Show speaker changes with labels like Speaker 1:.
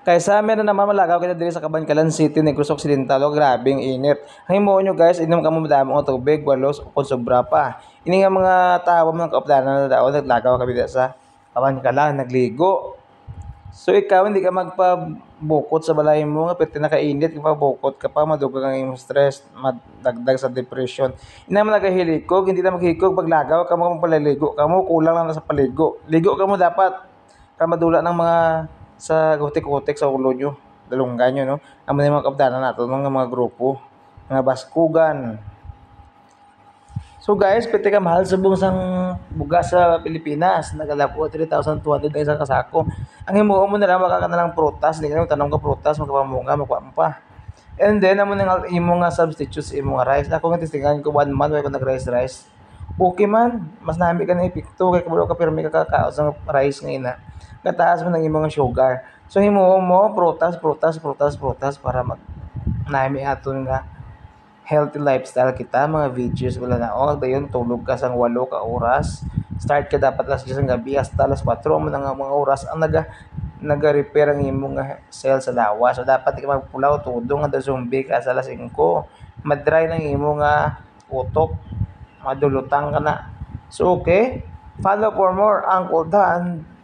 Speaker 1: Kaysa meron naman malagaw kita diri sa Cabancalan City, Negros Occidental, o grabing init. Ang himuon nyo guys, inom ka mo madamo nga tubig, walos o kung sobra pa. Ini nga mga tao mga kaupdanan na daw, naglagaw kami dito sa Cabancalan, nagligo. So ikaw hindi ka magpabukot sa balay mo nga pwede nakainit ka pa bukot ka pa madugag ang imong stress madagdag sa depression. Ina man nagahilikog hindi na maghikog paglagaw ka mo palaligo ka mo kulang lang na sa paligo. Ligo ka mo dapat para madula ng mga sa gutik-gutik sa ulo nyo, dalunggan nyo no. Amo na yung mga kabdanan nato mga grupo, mga baskugan. So guys, pwede ka mahal sa sang bugas sa Pilipinas. Nagala po 3,200 na isang kasako. Ang himuon mo na lang, baka ka na lang prutas. Hindi ka tanong ka prutas, magpamunga, magpa mo pa. And then, amo nang imo nga substitutes imo nga rice. Ako nga tistingan ko 1 month, wala ko nag-rice. Okay man, mas nami ka na epekto. Kaya kabalo ka pero may kakao sa rice nga ina. Kataas mo ng imo nga sugar. So himuon mo, prutas para mag nami aton nga healthy lifestyle kita, mga videos wala na o dayon tulog ka sang 8 ka oras, start ka dapat alas 10 ng gabi hasta alas 4 mo na nga mga oras ang naga-repair ang imong nga cell sa lawas. So dapat di ka magpulaw tudong nga zombie ka sa alas 5, madry ng imong nga utok, madulutang ka na. So okay, follow for more ang Kuldahan